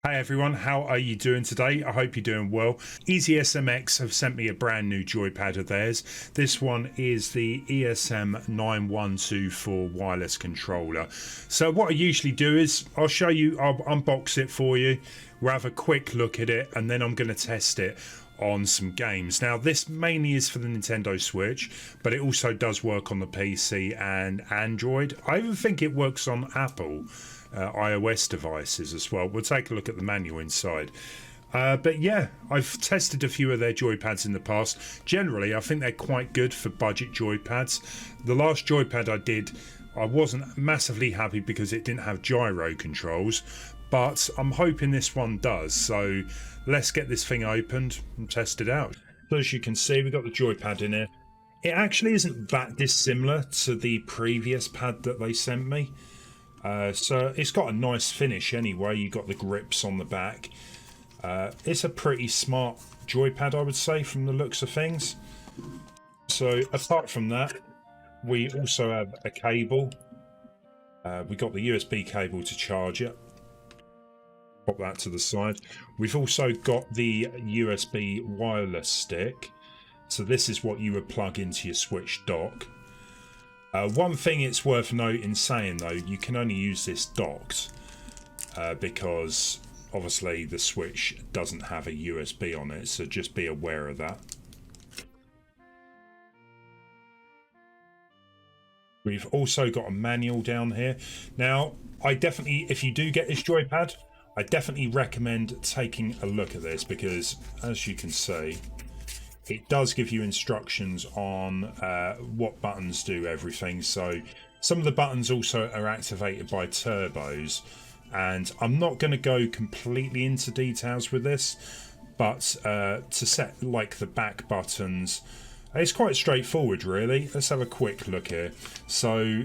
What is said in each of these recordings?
Hey everyone, how are you doing today? I hope you're doing well. EasySMX have sent me a brand new Joypad of theirs. This one is the ESM-9124 wireless controller. So what I usually do is I'll unbox it for you. We'll have a quick look at it and then I'm going to test it on some games. Now this mainly is for the Nintendo Switch, but it also does work on the PC and Android. I even think it works on Apple iOS devices as well. We'll take a look at the manual inside. But yeah, I've tested a few of their joypads in the past. Generally, I think they're quite good for budget joypads. The last joypad I did, I wasn't massively happy because it didn't have gyro controls, but I'm hoping this one does. So let's get this thing opened and test it out. So as you can see, we've got the joypad in here. It actually isn't that dissimilar to the previous pad that they sent me. So it's got a nice finish anyway. You got the grips on the back. It's a pretty smart joypad, I would say, from the looks of things. So apart from that, we also have a cable. We got the USB cable to charge it. Pop that to the side. We've also got the USB wireless stick. So this is what you would plug into your Switch dock. One thing it's worth noting saying though, you can only use this docked because obviously the Switch doesn't have a USB on it, so just be aware of that. We've also got a manual down here. Now, if you do get this joypad, I definitely recommend taking a look at this because as you can see, it does give you instructions on what buttons do everything. So some of the buttons also are activated by turbos, and I'm not going to go completely into details with this, but to set like the back buttons, it's quite straightforward really. Let's have a quick look here. So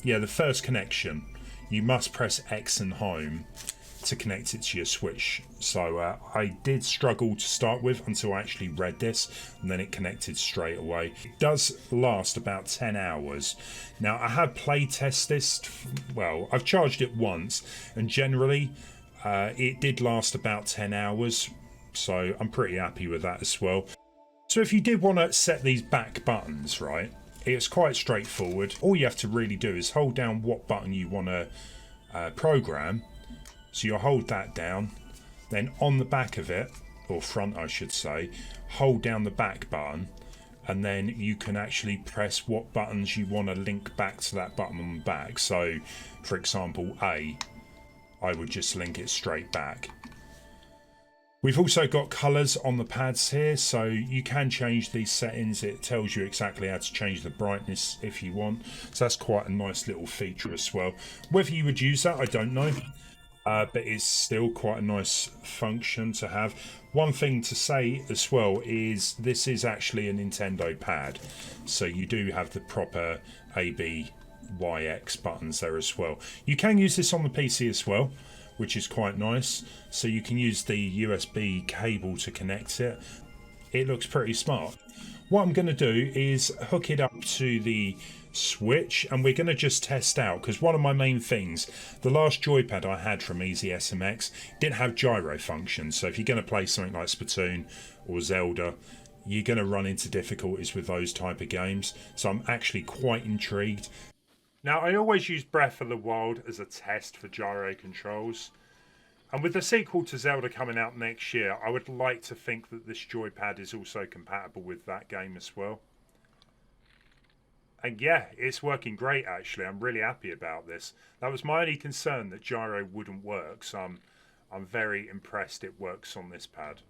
yeah, the first connection, you must press X and home to connect it to your Switch. So I did struggle to start with until I actually read this, and then it connected straight away. It does last about 10 hours. Now I have play tested this, well, I've charged it once, and generally it did last about 10 hours, so I'm pretty happy with that as well. So if you did want to set these back buttons, right, it's quite straightforward. All you have to really do is hold down what button you want to program. So you'll hold that down, then on the back of it, or front I should say, hold down the back button, and then you can actually press what buttons you want to link back to that button on the back. So for example I would just link it straight back. We've also got colours on the pads here, so you can change these settings. It tells you exactly how to change the brightness if you want, so that's quite a nice little feature as well. Whether you would use that, I don't know. But it's still quite a nice function to have. One thing to say as well is this is actually a Nintendo pad, so you do have the proper A, B, Y, X buttons there as well. You can use this on the PC as well, which is quite nice. So you can use the USB cable to connect it. It looks pretty smart. What I'm going to do is hook it up to the Switch, and we're going to just test out, because one of my main things, the last joypad I had from EasySMX didn't have gyro function, so if you're going to play something like Splatoon or Zelda, you're going to run into difficulties with those type of games. So I'm actually quite intrigued. Now I always use Breath of the Wild as a test for gyro controls, and with the sequel to Zelda coming out next year, I would like to think that this joypad is also compatible with that game as well. And yeah, it's working great actually. I'm really happy about this. That was my only concern, that gyro wouldn't work, so I'm very impressed it works on this pad.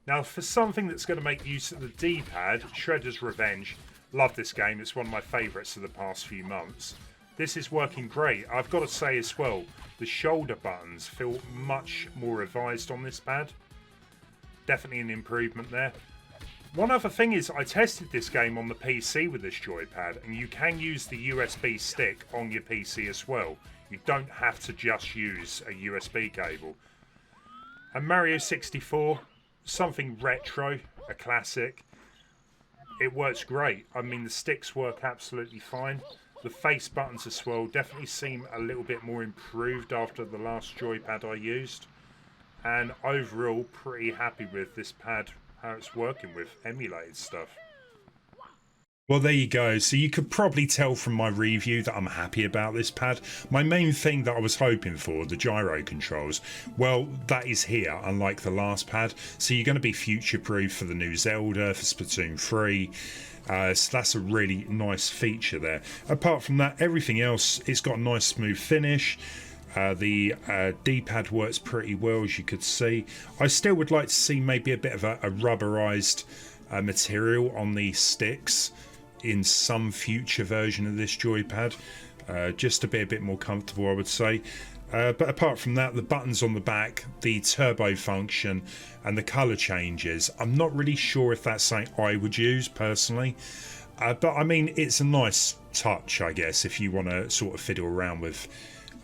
Now for something that's going to make use of the D-pad, Shredder's Revenge. Love this game, it's one of my favourites of the past few months. This is working great. I've got to say as well, the shoulder buttons feel much more revised on this pad. Definitely an improvement there. One other thing is, I tested this game on the PC with this joypad, and you can use the USB stick on your PC as well. You don't have to just use a USB cable. And Mario 64, something retro, a classic. It works great. I mean, the sticks work absolutely fine. The face buttons as well definitely seem a little bit more improved after the last Joypad I used. And overall, pretty happy with this pad, how it's working with emulated stuff. Well, there you go. So you could probably tell from my review that I'm happy about this pad. My main thing that I was hoping for, the gyro controls, well, that is here, unlike the last pad. So you're going to be future-proof for the new Zelda, for Splatoon 3. So that's a really nice feature there. Apart from that, everything else, it's got a nice smooth finish. The D-pad works pretty well, as you could see. I still would like to see maybe a bit of a rubberized material on the sticks in some future version of this Joypad, just to be a bit more comfortable, I would say. But apart from that, the buttons on the back, the turbo function and the colour changes, I'm not really sure if that's something I would use personally. But I mean, it's a nice touch, I guess, if you want to sort of fiddle around with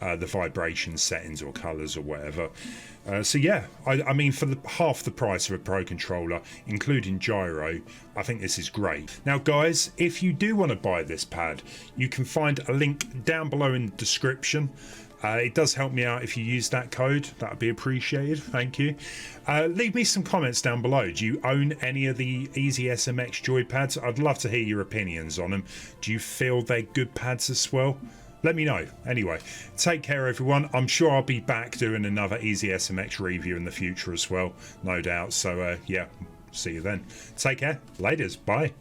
the vibration settings or colours or whatever. So yeah, I mean, for half the price of a Pro controller, including gyro, I think this is great. Now guys, if you do want to buy this pad, you can find a link down below in the description. It does help me out if you use that code. That would be appreciated. Thank you. Leave me some comments down below. Do you own any of the ESM-9124 Joypads? I'd love to hear your opinions on them. Do you feel they're good pads as well? Let me know. Anyway, take care everyone. I'm sure I'll be back doing another ESM-9124 review in the future as well, no doubt. So yeah, see you then. Take care. Laters. Bye.